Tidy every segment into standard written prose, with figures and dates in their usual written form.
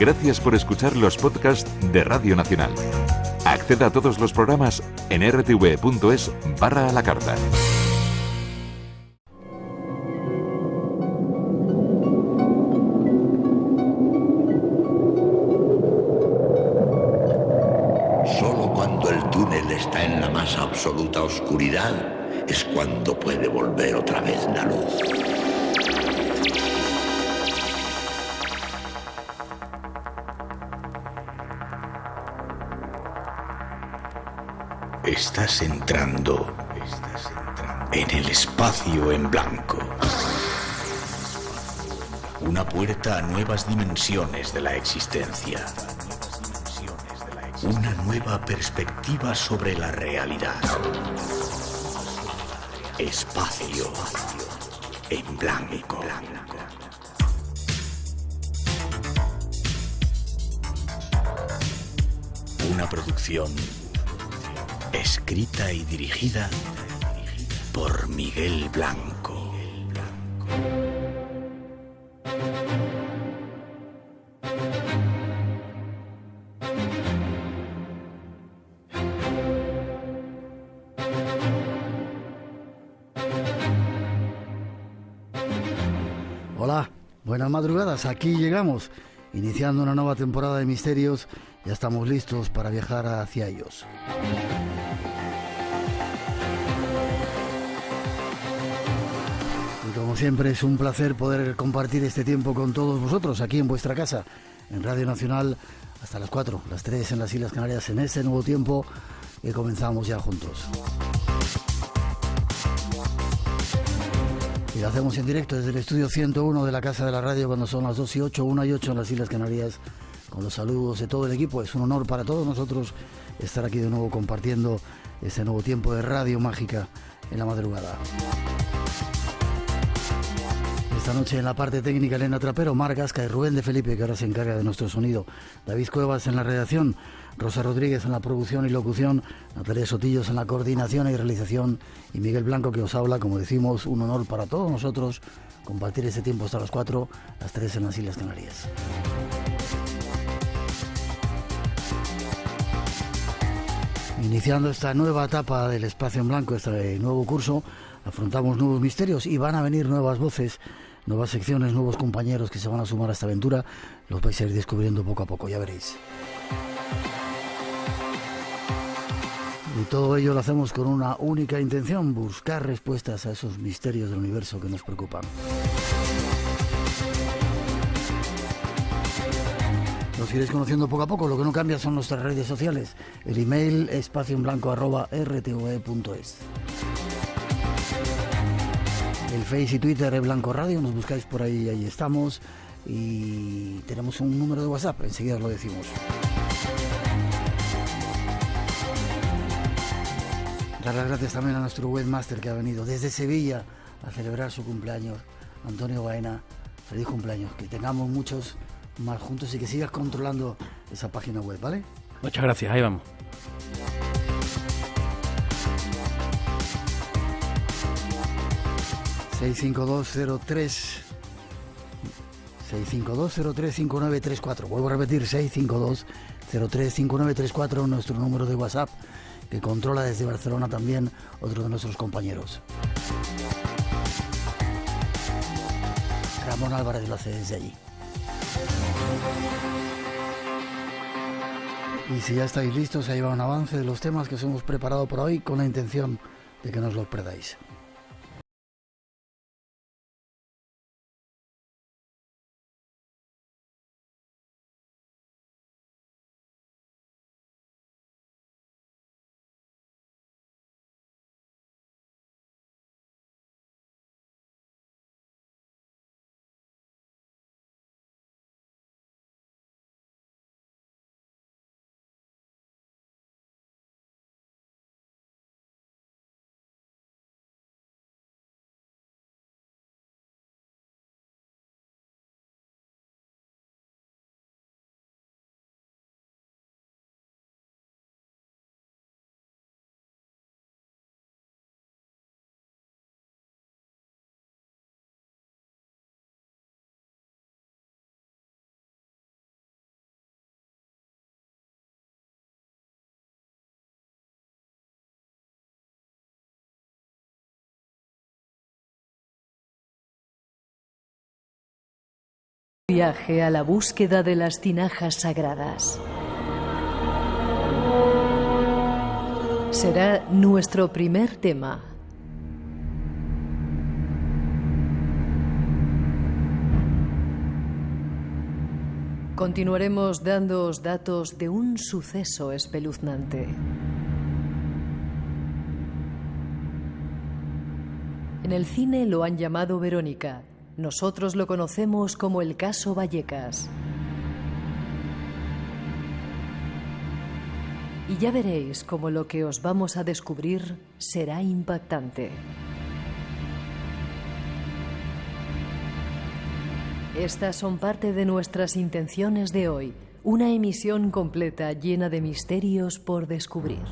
Gracias por escuchar los podcasts de Radio Nacional. Acceda a todos los programas en rtv.es/a la carta. Solo cuando el túnel está en la más absoluta oscuridad es cuando puede volver otra vez la luz. Estás entrando en el espacio en blanco. Una puerta a nuevas dimensiones de la existencia. Una nueva perspectiva sobre la realidad. Espacio en blanco. Una producción escrita y dirigida por Miguel Blanco. Hola, buenas madrugadas, aquí llegamos, iniciando una nueva temporada de Misterios, ya estamos listos para viajar hacia ellos. Y como siempre es un placer poder compartir este tiempo con todos vosotros, aquí en vuestra casa, en Radio Nacional, hasta las 4, las 3 en las Islas Canarias, en este nuevo tiempo que comenzamos ya juntos. Y lo hacemos en directo desde el estudio 101 de la Casa de la Radio cuando son las 2:08, 1:08 en las Islas Canarias, con los saludos de todo el equipo. Es un honor para todos nosotros estar aquí de nuevo compartiendo este nuevo tiempo de Radio Mágica en la madrugada. Esta noche en la parte técnica Elena Trapero, Mar Gasca y Rubén de Felipe, que ahora se encarga de nuestro sonido. David Cuevas en la redacción, Rosa Rodríguez en la producción y locución, Natalia Sotillos en la coordinación y realización y Miguel Blanco que os habla. Como decimos, un honor para todos nosotros compartir este tiempo hasta las 4, las 3 en las Islas Canarias. Iniciando esta nueva etapa del Espacio en Blanco, este nuevo curso, afrontamos nuevos misterios y van a venir nuevas voces, nuevas secciones, nuevos compañeros que se van a sumar a esta aventura. Los vais a ir descubriendo poco a poco, ya veréis. Y todo ello lo hacemos con una única intención: buscar respuestas a esos misterios del universo que nos preocupan. Los iréis conociendo poco a poco, lo que no cambia son nuestras redes sociales. El email espacioenblanco@rtv.es. El Face y Twitter es Blanco Radio, nos buscáis por ahí, ahí estamos. Y tenemos un número de WhatsApp, enseguida os lo decimos. Dar las gracias también a nuestro webmaster que ha venido desde Sevilla a celebrar su cumpleaños, Antonio Baena. Feliz cumpleaños, que tengamos muchos más juntos y que sigas controlando esa página web, ¿vale? Muchas gracias, ahí vamos. ...652-03-5934. Vuelvo a repetir, 652-03-5934, nuestro número de WhatsApp, que controla desde Barcelona también otro de nuestros compañeros. Ramón Álvarez lo hace desde allí. Y si ya estáis listos, ahí va un avance de los temas que os hemos preparado por hoy con la intención de que no os los perdáis. Viaje a la búsqueda de las tinajas sagradas. Será nuestro primer tema. Continuaremos dándoos datos de un suceso espeluznante. En el cine lo han llamado Verónica. Nosotros lo conocemos como el caso Vallecas. Y ya veréis cómo lo que os vamos a descubrir será impactante. Estas son parte de nuestras intenciones de hoy, una emisión completa llena de misterios por descubrir.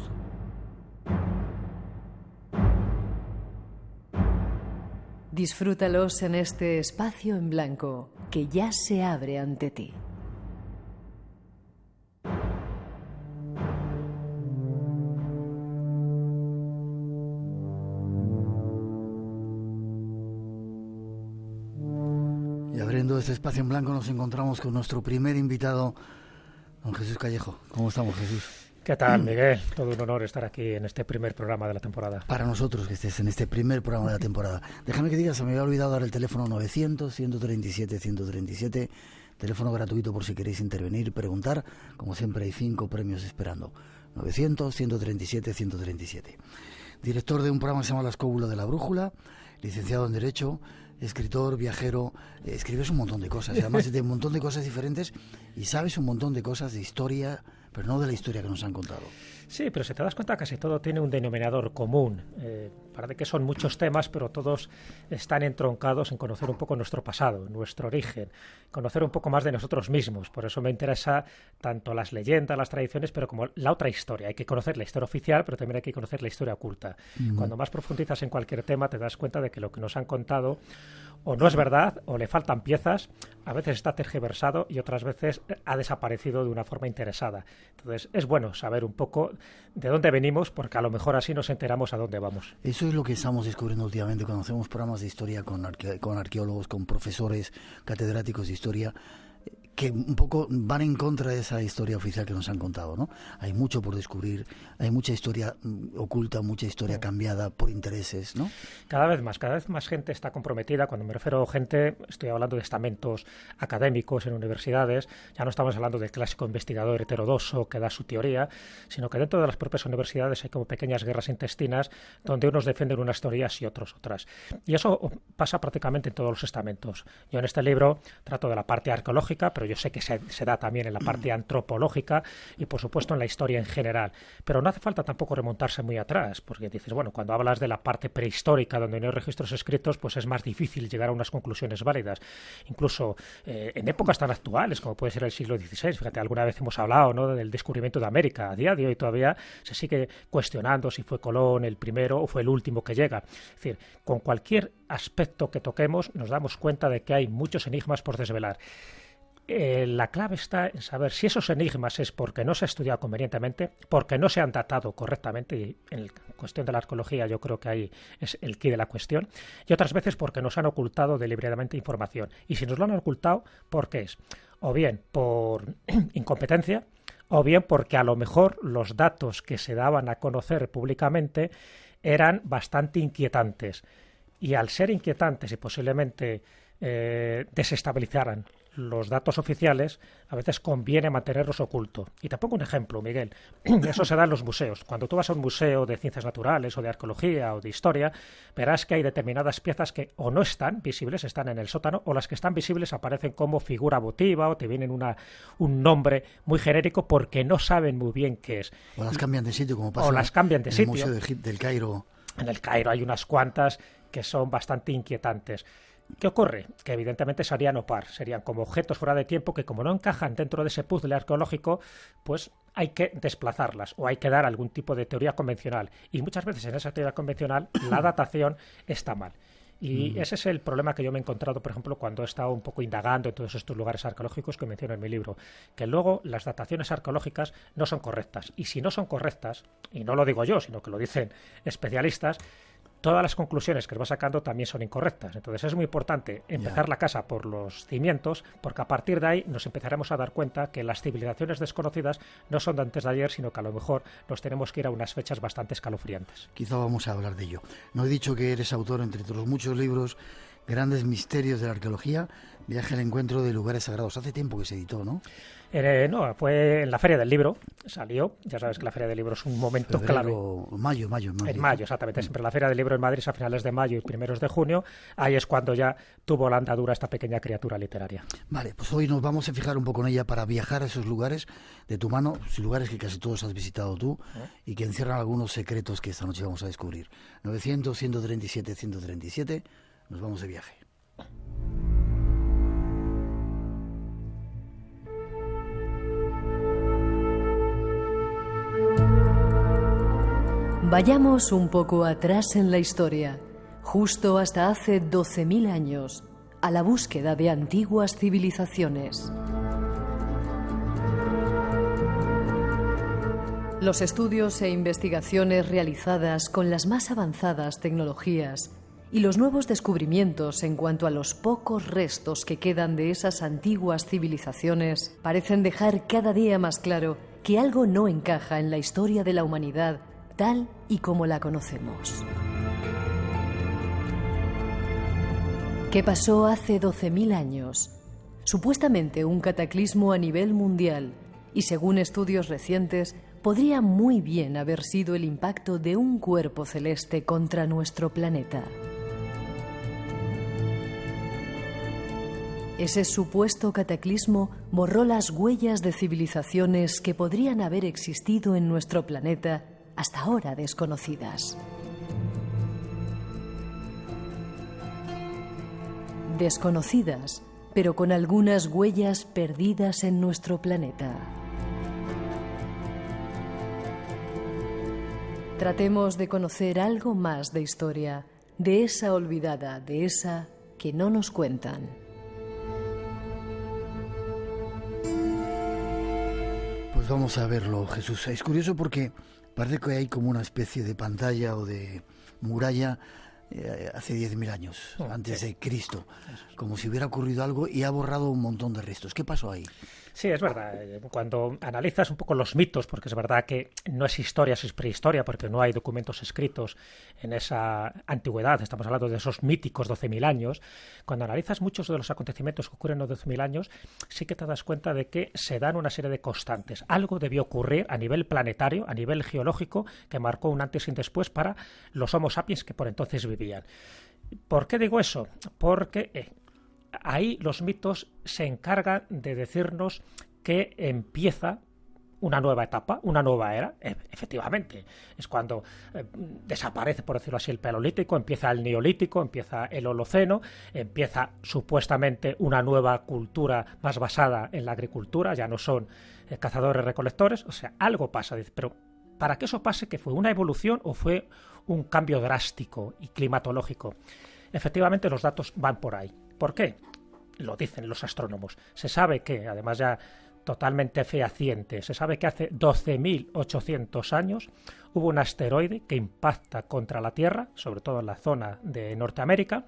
Disfrútalos en este espacio en blanco que ya se abre ante ti. Y abriendo este espacio en blanco nos encontramos con nuestro primer invitado, don Jesús Callejo. ¿Cómo estamos, Jesús? ¿Qué tal, Miguel? Todo un honor estar aquí en este primer programa de la temporada. Para nosotros que estés en este primer programa de la temporada. Déjame que diga, se me había olvidado dar el teléfono 900-137-137, teléfono gratuito por si queréis intervenir, preguntar. Como siempre hay 5 premios esperando. 900-137-137. Director de un programa que se llama La Escóbula de la Brújula, licenciado en Derecho, escritor, viajero, escribes un montón de cosas, además de un montón de cosas diferentes, y sabes un montón de cosas de historia, pero no de la historia que nos han contado. Sí, pero si te das cuenta, casi todo tiene un denominador común. Parece que son muchos temas, pero todos están entroncados en conocer un poco nuestro pasado, nuestro origen, conocer un poco más de nosotros mismos. Por eso me interesa tanto las leyendas, las tradiciones, pero como la otra historia. Hay que conocer la historia oficial, pero también hay que conocer la historia oculta. Cuando más profundizas en cualquier tema, te das cuenta de que lo que nos han contado o no es verdad, o le faltan piezas, a veces está tergiversado y otras veces ha desaparecido de una forma interesada. Entonces es bueno saber un poco de dónde venimos, porque a lo mejor así nos enteramos a dónde vamos. Eso es lo que estamos descubriendo últimamente cuando hacemos programas de historia con arqueólogos, con profesores, catedráticos de historia, que un poco van en contra de esa historia oficial que nos han contado, ¿no? Hay mucho por descubrir, hay mucha historia oculta, mucha historia cambiada por intereses, ¿no? Cada vez más gente está comprometida. Cuando me refiero a gente, estoy hablando de estamentos académicos en universidades. Ya no estamos hablando del clásico investigador heterodoxo que da su teoría, sino que dentro de las propias universidades hay como pequeñas guerras intestinas donde unos defienden unas teorías y otros otras. Y eso pasa prácticamente en todos los estamentos. Yo en este libro trato de la parte arqueológica, pero yo sé que se da también en la parte antropológica y, por supuesto, en la historia en general. Pero no hace falta tampoco remontarse muy atrás, porque dices, bueno, cuando hablas de la parte prehistórica, donde no hay registros escritos, pues es más difícil llegar a unas conclusiones válidas. Incluso en épocas tan actuales, como puede ser el siglo XVI, fíjate, alguna vez hemos hablado, ¿no?, del descubrimiento de América. A día de hoy todavía se sigue cuestionando si fue Colón el primero o fue el último que llega. Es decir, con cualquier aspecto que toquemos nos damos cuenta de que hay muchos enigmas por desvelar. La clave está en saber si esos enigmas es porque no se ha estudiado convenientemente, porque no se han datado correctamente, y en la cuestión de la arqueología yo creo que ahí es el quid de la cuestión, y otras veces porque nos han ocultado deliberadamente información. Y si nos lo han ocultado, ¿por qué es? O bien por incompetencia, o bien porque a lo mejor los datos que se daban a conocer públicamente eran bastante inquietantes. Y al ser inquietantes y posiblemente desestabilizaran los datos oficiales, a veces conviene mantenerlos ocultos. Y te pongo un ejemplo, Miguel. Eso se da en los museos. Cuando tú vas a un museo de ciencias naturales o de arqueología o de historia, verás que hay determinadas piezas que o no están visibles, están en el sótano, o las que están visibles aparecen como figura votiva o te vienen un nombre muy genérico porque no saben muy bien qué es. O las cambian de sitio, como pasa o las cambian de en sitio. el Museo del Cairo. En el Cairo hay unas cuantas que son bastante inquietantes. ¿Qué ocurre? Que evidentemente serían opar, serían como objetos fuera de tiempo que, como no encajan dentro de ese puzzle arqueológico, pues hay que desplazarlas o hay que dar algún tipo de teoría convencional. Y muchas veces en esa teoría convencional la datación está mal. Y ese es el problema que yo me he encontrado, por ejemplo, cuando he estado un poco indagando en todos estos lugares arqueológicos que menciono en mi libro, que luego las dataciones arqueológicas no son correctas. Y si no son correctas, y no lo digo yo, sino que lo dicen especialistas, todas las conclusiones que va sacando también son incorrectas. Entonces es muy importante empezar la casa por los cimientos, porque a partir de ahí nos empezaremos a dar cuenta que las civilizaciones desconocidas no son de antes de ayer, sino que a lo mejor nos tenemos que ir a unas fechas bastante escalofriantes. Quizá vamos a hablar de ello. No he dicho que eres autor, entre otros muchos libros, Grandes Misterios de la Arqueología, Viaje al Encuentro de Lugares Sagrados. Hace tiempo que se editó, ¿no? No, fue en la Feria del Libro, salió. Ya sabes que la Feria del Libro es un momento clave. Mayo. En mayo, exactamente. Siempre la Feria del Libro en Madrid es a finales de mayo y primeros de junio. Ahí es cuando ya tuvo la andadura esta pequeña criatura literaria. Vale, pues hoy nos vamos a fijar un poco en ella para viajar a esos lugares de tu mano, lugares que casi todos has visitado tú y que encierran algunos secretos que esta noche vamos a descubrir. 900, 137, 137, nos vamos de viaje. Vayamos un poco atrás en la historia, justo hasta hace 12.000 años, a la búsqueda de antiguas civilizaciones. Los estudios e investigaciones realizadas con las más avanzadas tecnologías y los nuevos descubrimientos en cuanto a los pocos restos que quedan de esas antiguas civilizaciones parecen dejar cada día más claro que algo no encaja en la historia de la humanidad tal y como la conocemos. ¿Qué pasó hace 12.000 años? Supuestamente un cataclismo a nivel mundial y, según estudios recientes, podría muy bien haber sido el impacto de un cuerpo celeste contra nuestro planeta. Ese supuesto cataclismo borró las huellas de civilizaciones que podrían haber existido en nuestro planeta hasta ahora desconocidas. Desconocidas, pero con algunas huellas perdidas en nuestro planeta. Tratemos de conocer algo más de historia, de esa olvidada, de esa que no nos cuentan. Pues vamos a verlo, Jesús. Es curioso porque parece que hay como una especie de pantalla o de muralla hace 10.000 años, antes de Cristo, como si hubiera ocurrido algo y ha borrado un montón de restos. ¿Qué pasó ahí? Sí, es verdad. Cuando analizas un poco los mitos, porque es verdad que no es historia, es prehistoria, porque no hay documentos escritos en esa antigüedad, estamos hablando de esos míticos 12.000 años, cuando analizas muchos de los acontecimientos que ocurren en los 12.000 años, sí que te das cuenta de que se dan una serie de constantes. Algo debió ocurrir a nivel planetario, a nivel geológico, que marcó un antes y un después para los Homo sapiens que por entonces vivían. ¿Por qué digo eso? Porque ahí los mitos se encargan de decirnos que empieza una nueva etapa, una nueva era. Efectivamente, es cuando desaparece, por decirlo así, el Paleolítico, empieza el Neolítico, empieza el Holoceno, empieza supuestamente una nueva cultura más basada en la agricultura, ya no son cazadores-recolectores, o sea, algo pasa, pero para que eso pase, ¿que fue una evolución o fue un cambio drástico y climatológico? Efectivamente, los datos van por ahí. ¿Por qué? Lo dicen los astrónomos. Se sabe que, además ya totalmente fehaciente, se sabe que hace 12.800 años hubo un asteroide que impacta contra la Tierra, sobre todo en la zona de Norteamérica,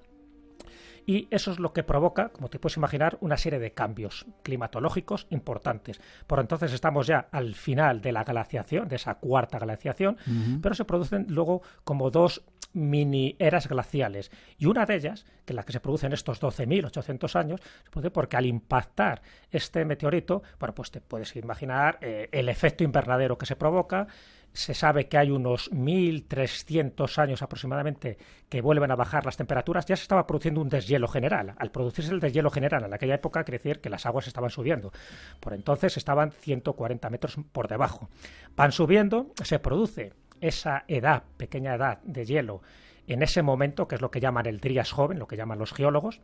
y eso es lo que provoca, como te puedes imaginar, una serie de cambios climatológicos importantes. Por entonces estamos ya al final de la glaciación, de esa cuarta glaciación, pero se producen luego como dos mini eras glaciales. Y una de ellas, que es la que se produce en estos 12.800 años, se produce porque al impactar este meteorito, bueno, pues te puedes imaginar el efecto invernadero que se provoca. Se sabe que hay unos 1.300 años aproximadamente que vuelven a bajar las temperaturas. Ya se estaba produciendo un deshielo general. Al producirse el deshielo general en aquella época, quiere decir que las aguas estaban subiendo. Por entonces estaban 140 metros por debajo. Van subiendo, se produce esa edad, pequeña edad de hielo en ese momento, que es lo que llaman el Trías joven, lo que llaman los geólogos.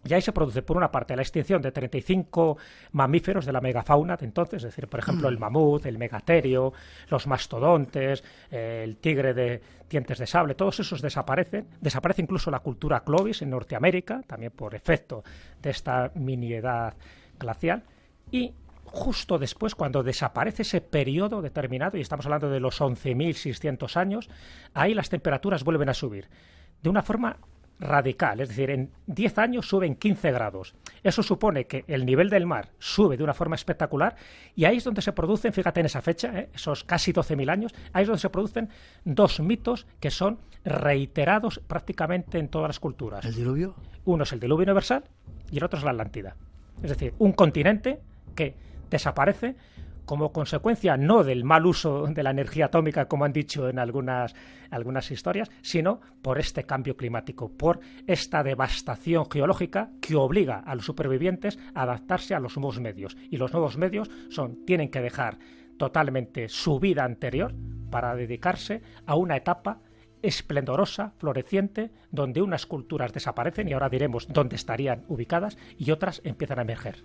Y ahí se produce, por una parte, la extinción de 35 mamíferos de la megafauna de entonces, es decir, por ejemplo, el mamut, el megaterio, los mastodontes, el tigre de dientes de sable, todos esos desaparecen. Desaparece incluso la cultura Clovis en Norteamérica, también por efecto de esta mini edad glacial. Y justo después, cuando desaparece ese periodo determinado, y estamos hablando de los 11.600 años, ahí las temperaturas vuelven a subir de una forma radical, es decir, en 10 años suben 15 grados. Eso supone que el nivel del mar sube de una forma espectacular, y ahí es donde se producen, fíjate en esa fecha, esos casi 12.000 años, ahí es donde se producen dos mitos que son reiterados prácticamente en todas las culturas. ¿El diluvio? Uno es el diluvio universal y el otro es la Atlántida. Es decir, un continente que desaparece como consecuencia no del mal uso de la energía atómica, como han dicho en algunas historias, sino por este cambio climático, por esta devastación geológica que obliga a los supervivientes a adaptarse a los nuevos medios. Y los nuevos medios tienen que dejar totalmente su vida anterior para dedicarse a una etapa esplendorosa, floreciente, donde unas culturas desaparecen, y ahora diremos dónde estarían ubicadas, y otras empiezan a emerger.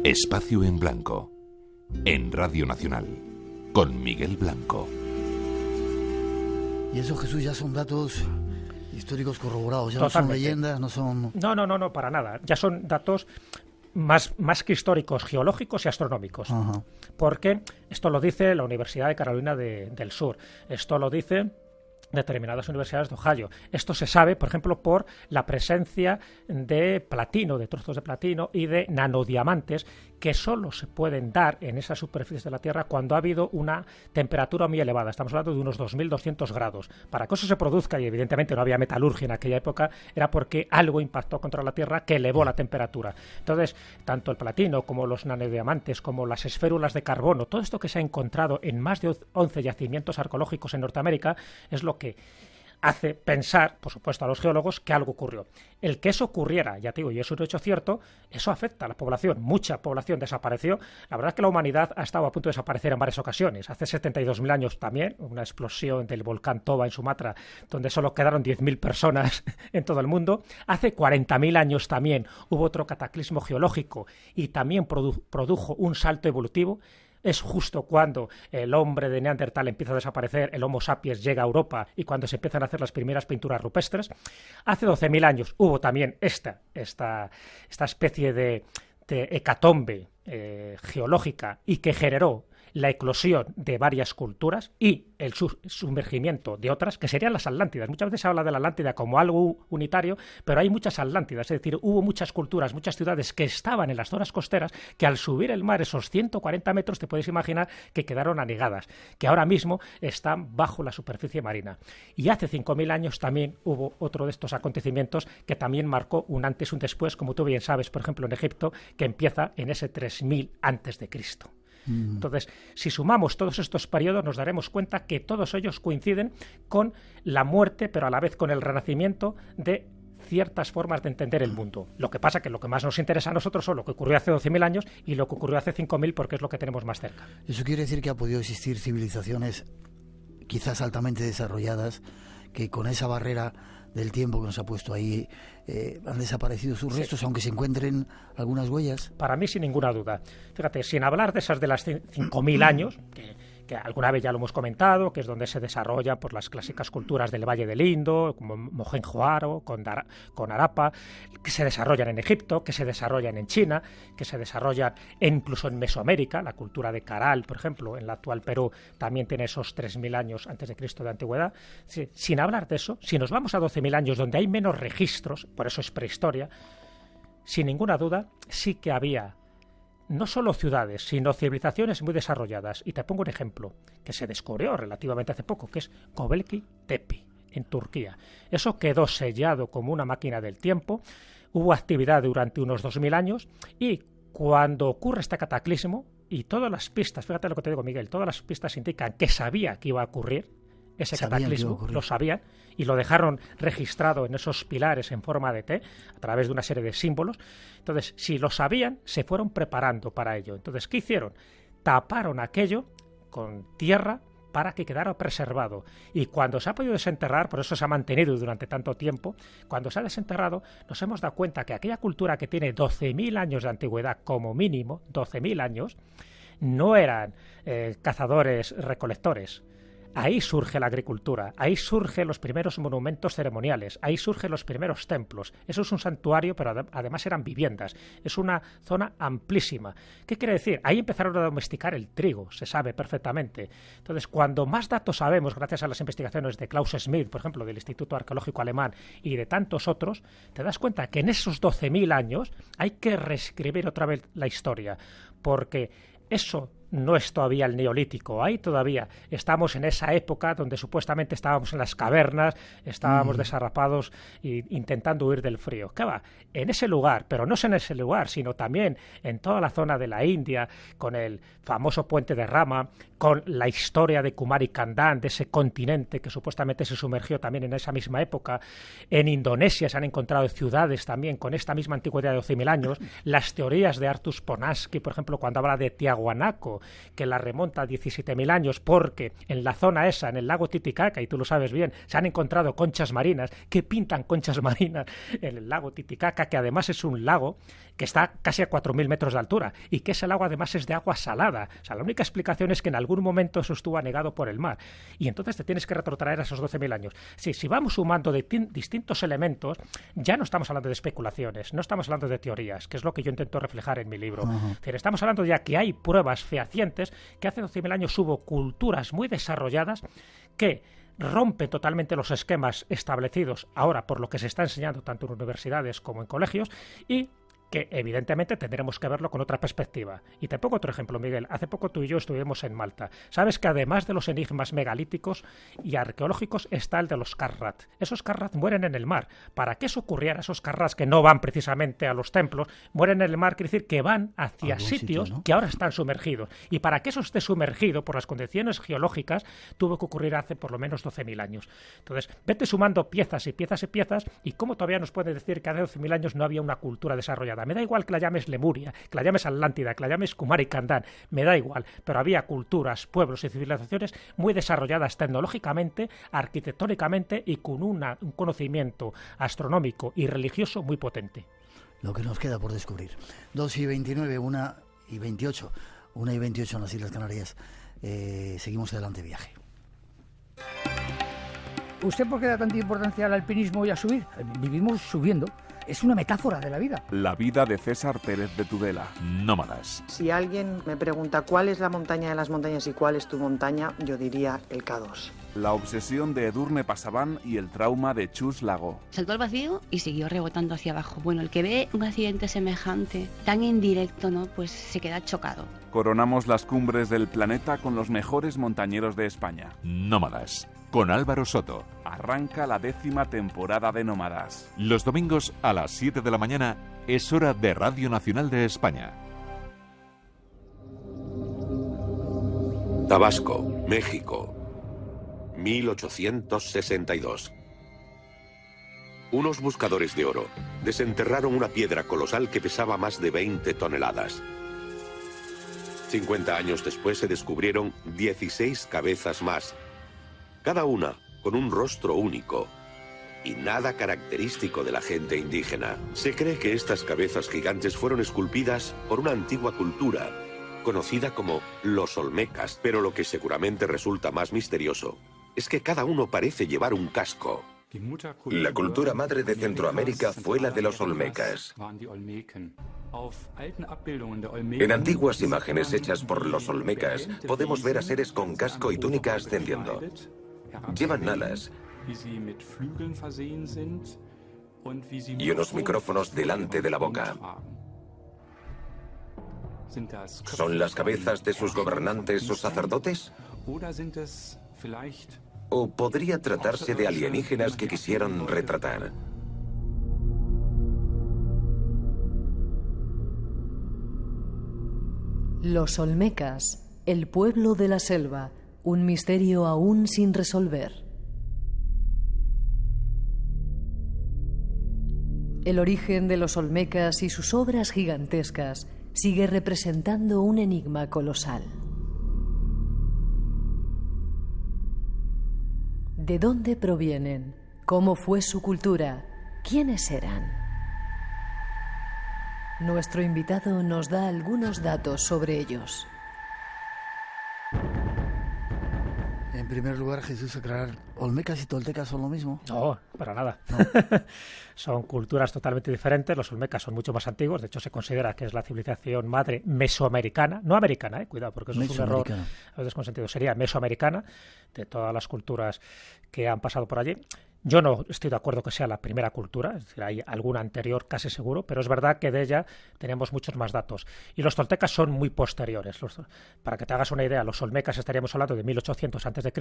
Espacio en Blanco, en Radio Nacional, con Miguel Blanco. Y eso, Jesús, ya son datos históricos corroborados, ya Totalmente. No son leyendas, no son... No, para nada. Ya son datos más que históricos, geológicos y astronómicos. Ajá. Porque esto lo dice la Universidad de Carolina del Sur, esto lo dice determinadas universidades de Ohio. Esto se sabe, por ejemplo, por la presencia de platino, de trozos de platino y de nanodiamantes que solo se pueden dar en esas superficies de la Tierra cuando ha habido una temperatura muy elevada. Estamos hablando de unos 2.200 grados. Para que eso se produzca, y evidentemente no había metalurgia en aquella época, era porque algo impactó contra la Tierra que elevó la temperatura. Entonces, tanto el platino como los nanodiamantes, como las esférulas de carbono, todo esto que se ha encontrado en más de 11 yacimientos arqueológicos en Norteamérica, es lo que hace pensar, por supuesto, a los geólogos que algo ocurrió. El que eso ocurriera, ya te digo, y es un hecho cierto, eso afecta a la población. Mucha población desapareció. La verdad es que la humanidad ha estado a punto de desaparecer en varias ocasiones. Hace 72.000 años también, una explosión del volcán Toba en Sumatra, donde solo quedaron 10.000 personas en todo el mundo. Hace 40.000 años también hubo otro cataclismo geológico y también produjo un salto evolutivo. Es justo cuando el hombre de Neandertal empieza a desaparecer, el Homo sapiens llega a Europa y cuando se empiezan a hacer las primeras pinturas rupestres. Hace 12.000 años hubo también esta especie de hecatombe geológica y que generó la eclosión de varias culturas y el sumergimiento de otras, que serían las Atlántidas. Muchas veces se habla de la Atlántida como algo unitario, pero hay muchas Atlántidas, es decir, hubo muchas culturas, muchas ciudades que estaban en las zonas costeras, que al subir el mar esos 140 metros, te puedes imaginar que quedaron anegadas, que ahora mismo están bajo la superficie marina. Y hace 5.000 años también hubo otro de estos acontecimientos que también marcó un antes y un después, como tú bien sabes, por ejemplo, en Egipto, que empieza en ese 3000 antes de Cristo. Entonces, si sumamos todos estos periodos, nos daremos cuenta que todos ellos coinciden con la muerte, pero a la vez con el renacimiento de ciertas formas de entender el mundo. Lo que pasa que lo que más nos interesa a nosotros son lo que ocurrió hace 12.000 años y lo que ocurrió hace 5.000, porque es lo que tenemos más cerca. Eso quiere decir que ha podido existir civilizaciones quizás altamente desarrolladas que con esa barrera del tiempo que nos ha puesto ahí han desaparecido sus restos, sí, aunque se encuentren algunas huellas. Para mí, sin ninguna duda. Fíjate, sin hablar de esas de las 5.000 años, que alguna vez ya lo hemos comentado, que es donde se desarrollan por las clásicas culturas del Valle del Indo, como Mohenjo-Daro, con Harappa, que se desarrollan en Egipto, que se desarrollan en China, que se desarrollan incluso en Mesoamérica. La cultura de Caral, por ejemplo, en la actual Perú, también tiene esos 3.000 años antes de Cristo de antigüedad. Sí, sin hablar de eso, si nos vamos a 12.000 años, donde hay menos registros, por eso es prehistoria, sin ninguna duda sí que había no solo ciudades, sino civilizaciones muy desarrolladas. Y te pongo un ejemplo que se descubrió relativamente hace poco, que es Göbekli Tepe, en Turquía. Eso quedó sellado como una máquina del tiempo. Hubo actividad durante unos 2.000 años y cuando ocurre este cataclismo, y todas las pistas, fíjate lo que te digo, Miguel, todas las pistas indican que sabía que iba a ocurrir ese cataclismo, lo sabían y lo dejaron registrado en esos pilares en forma de T a través de una serie de símbolos. Entonces, si lo sabían, se fueron preparando para ello. Entonces, ¿qué hicieron? Taparon aquello con tierra para que quedara preservado. Y cuando se ha podido desenterrar, por eso se ha mantenido durante tanto tiempo, cuando se ha desenterrado, nos hemos dado cuenta que aquella cultura que tiene 12.000 años de antigüedad, como mínimo, 12.000 años, no eran cazadores-recolectores. ahí surge la agricultura, ahí surgen los primeros monumentos ceremoniales, ahí surgen los primeros templos. Eso es un santuario, pero además eran viviendas. Es una zona amplísima. ¿Qué quiere decir? Ahí empezaron a domesticar el trigo, se sabe perfectamente. Entonces, cuando más datos sabemos, gracias a las investigaciones de Klaus Schmidt, por ejemplo, del Instituto Arqueológico Alemán, y de tantos otros, te das cuenta que en esos 12.000 años hay que reescribir otra vez la historia, porque eso no es todavía el Neolítico, ahí todavía estamos en esa época donde supuestamente estábamos en las cavernas, estábamos desarrapados e intentando huir del frío. ¿Qué va? En ese lugar, pero no es en ese lugar, sino también en toda la zona de la India, con el famoso puente de Rama, con la historia de Kumari Kandán, de ese continente que supuestamente se sumergió también en esa misma época. En Indonesia se han encontrado ciudades también con esta misma antigüedad de 12.000 años. Las teorías de Arthur Ponansky, por ejemplo, cuando habla de Tiahuanaco, que la remonta a 17.000 años, porque en la zona esa, en el lago Titicaca, y tú lo sabes bien, se han encontrado conchas marinas. ¿Qué pintan conchas marinas en el lago Titicaca, que además es un lago que está casi a 4.000 metros de altura, y que ese lago además es de agua salada? O sea, la única explicación es que en algún momento eso estuvo anegado por el mar, y entonces te tienes que retrotraer a esos 12.000 años. Sí, si vamos sumando distintos elementos, ya no estamos hablando de especulaciones, no estamos hablando de teorías, que es lo que yo intento reflejar en mi libro. Estamos hablando ya que hay pruebas fehacientes que hace 12.000 años hubo culturas muy desarrolladas que rompen totalmente los esquemas establecidos ahora por lo que se está enseñando tanto en universidades como en colegios, y que evidentemente tendremos que verlo con otra perspectiva. Y te pongo otro ejemplo, Miguel. Hace poco tú y yo estuvimos en Malta. Sabes que además de los enigmas megalíticos y arqueológicos está el de los Karrat. Esos Karrat mueren en el mar. Para que eso ocurriera, esos Karrat que no van precisamente a los templos, mueren en el mar, quiere decir que van hacia sitios sitio, ¿no?, que ahora están sumergidos. Y para que eso esté sumergido por las condiciones geológicas, tuvo que ocurrir hace por lo menos 12.000 años. Entonces, vete sumando piezas y piezas y piezas, y cómo todavía nos puede decir que hace 12.000 años no había una cultura desarrollada. Me da igual que la llames Lemuria, que la llames Atlántida, que la llames Kumari Kandán, me da igual, pero había culturas, pueblos y civilizaciones muy desarrolladas tecnológicamente, arquitectónicamente y con un conocimiento astronómico y religioso muy potente. Lo que nos queda por descubrir. 2:29, 1:28, 1:28 en las Islas Canarias. Seguimos adelante viaje. ¿Usted por qué da tanta importancia al alpinismo y a subir? Vivimos subiendo. Es una metáfora de la vida. La vida de César Pérez de Tudela. Nómadas. Si alguien me pregunta cuál es la montaña de las montañas y cuál es tu montaña, yo diría el K2. La obsesión de Edurne Pasaban y el trauma de Chus Lago. Saltó al vacío y siguió rebotando hacia abajo. Bueno, el que ve un accidente semejante, tan indirecto, ¿no?, pues se queda chocado. Coronamos las cumbres del planeta con los mejores montañeros de España. Nómadas, con Álvaro Soto. Arranca la 10ª temporada de Nómadas. Los domingos a las 7 de la mañana es hora de Radio Nacional de España. Tabasco, México, 1862. Unos buscadores de oro desenterraron una piedra colosal que pesaba más de 20 toneladas. 50 años después se descubrieron 16 cabezas más, cada una con un rostro único y nada característico de la gente indígena. Se cree que estas cabezas gigantes fueron esculpidas por una antigua cultura conocida como los Olmecas, pero lo que seguramente resulta más misterioso es que cada uno parece llevar un casco. La cultura madre de Centroamérica fue la de los Olmecas. En antiguas imágenes hechas por los Olmecas podemos ver a seres con casco y túnica ascendiendo. Llevan alas y unos micrófonos delante de la boca. ¿Son las cabezas de sus gobernantes o sacerdotes? ¿O podría tratarse de alienígenas que quisieron retratar? Los Olmecas, el pueblo de la selva, un misterio aún sin resolver. El origen de los Olmecas y sus obras gigantescas sigue representando un enigma colosal. ¿De dónde provienen? ¿Cómo fue su cultura? ¿Quiénes eran? Nuestro invitado nos da algunos datos sobre ellos. primer lugar, Jesús, aclarar, ¿olmecas y toltecas son lo mismo? No, para nada. No. Son culturas totalmente diferentes. Los olmecas son mucho más antiguos. De hecho, se considera que es la civilización madre mesoamericana, no americana, cuidado, porque eso es un error a veces con sentido. Sería mesoamericana, de todas las culturas que han pasado por allí. Yo no estoy de acuerdo que sea la primera cultura, es decir, hay alguna anterior casi seguro, pero es verdad que de ella tenemos muchos más datos. Y los toltecas son muy posteriores. Para que te hagas una idea, los olmecas estaríamos hablando de 1800 a.C.,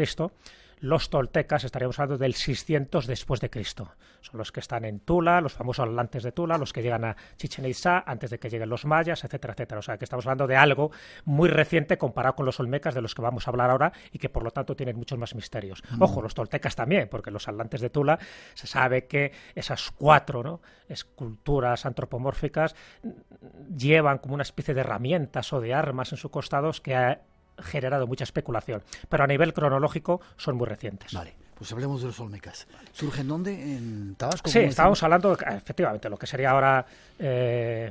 los toltecas estaríamos hablando del 600 después de Cristo. Son los que están en Tula, los famosos atlantes de Tula, los que llegan a Chichén Itzá antes de que lleguen los mayas, etcétera, etcétera. O sea, que estamos hablando de algo muy reciente comparado con los olmecas de los que vamos a hablar ahora y que por lo tanto tienen muchos más misterios. Ojo, los toltecas también, porque los atlantes de Tula se sabe que esas 4, ¿no?, esculturas antropomórficas llevan como una especie de herramientas o de armas en sus costados que ha generado mucha especulación, pero a nivel cronológico son muy recientes. Vale, pues hablemos de los olmecas. ¿Surgen dónde? ¿En Tabasco? Sí, estábamos hablando, efectivamente, lo que sería ahora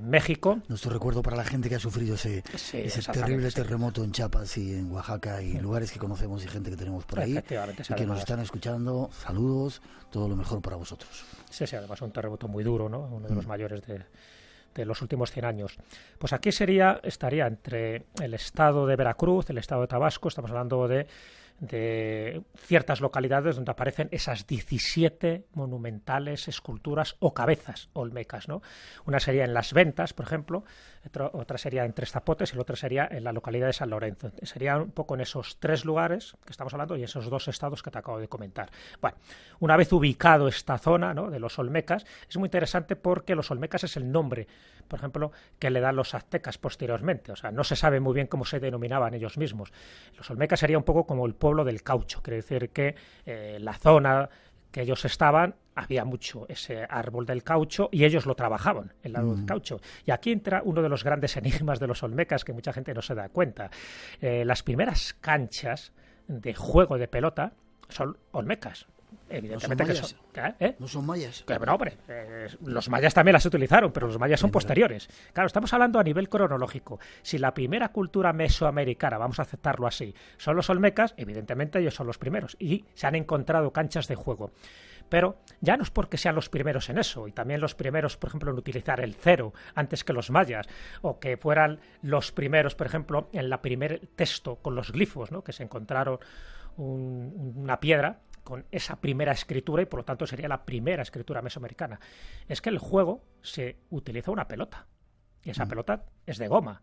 México. Nuestro recuerdo para la gente que ha sufrido ese terrible terremoto en Chiapas y en Oaxaca y lugares que conocemos y gente que tenemos por ahí y que nos están escuchando. Saludos, todo lo mejor para vosotros. Sí, además un terremoto muy duro, ¿no? Uno de los mayores de los últimos 100 años. Pues aquí estaría entre el estado de Veracruz, el estado de Tabasco, estamos hablando de ciertas localidades donde aparecen esas 17 monumentales esculturas o cabezas olmecas, ¿no? Una sería en Las Ventas, por ejemplo, otra sería en Tres Zapotes y la otra sería en la localidad de San Lorenzo. Sería un poco en esos 3 lugares que estamos hablando y esos 2 estados que te acabo de comentar. Bueno, una vez ubicado esta zona, ¿no?, de los olmecas, es muy interesante porque los olmecas es el nombre, por ejemplo, que le dan los aztecas posteriormente. O sea, no se sabe muy bien cómo se denominaban ellos mismos. Los olmecas sería un poco como el pueblo del caucho, quiere decir que la zona que ellos estaban, había mucho ese árbol del caucho y ellos lo trabajaban, el árbol del caucho. Y aquí entra uno de los grandes enigmas de los olmecas que mucha gente no se da cuenta. Las primeras canchas de juego de pelota son olmecas. Evidentemente no son mayas. Que son, no son mayas. Pero no, hombre, los mayas también las utilizaron, pero los mayas son posteriores. Claro, estamos hablando a nivel cronológico. Si la primera cultura mesoamericana, vamos a aceptarlo así, son los olmecas, evidentemente ellos son los primeros y se han encontrado canchas de juego. Pero ya no es porque sean los primeros en eso, y también los primeros, por ejemplo, en utilizar el cero antes que los mayas, o que fueran los primeros, por ejemplo, en la primer texto con los glifos, ¿no?, que se encontraron una piedra con esa primera escritura y por lo tanto sería la primera escritura mesoamericana. Es que el juego se utiliza una pelota y esa pelota es de goma.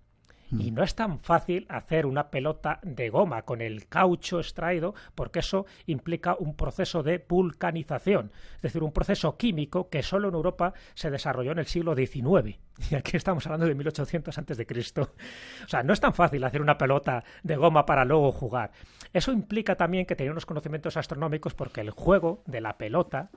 Y no es tan fácil hacer una pelota de goma con el caucho extraído porque eso implica un proceso de vulcanización, es decir, un proceso químico que solo en Europa se desarrolló en el siglo XIX. Y aquí estamos hablando de 1800 a.C. O sea, no es tan fácil hacer una pelota de goma para luego jugar. Eso implica también que tenía unos conocimientos astronómicos porque el juego de la pelota,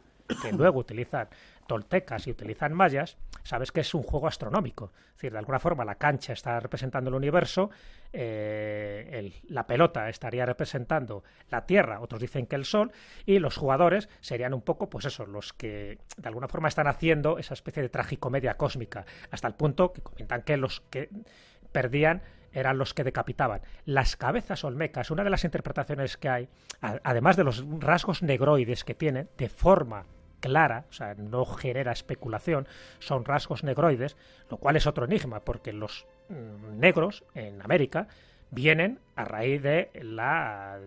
que luego utilizan toltecas y utilizan mayas, sabes que es un juego astronómico. Es decir, de alguna forma la cancha está representando el universo, la pelota estaría representando la Tierra, otros dicen que el Sol, y los jugadores serían un poco, pues eso, los que de alguna forma están haciendo esa especie de tragicomedia cósmica, hasta el punto que comentan que los que perdían eran los que decapitaban. Las cabezas olmecas, una de las interpretaciones que hay, además de los rasgos negroides que tienen, de forma clara, o sea, no genera especulación, son rasgos negroides, lo cual es otro enigma, porque los negros en América vienen a raíz de la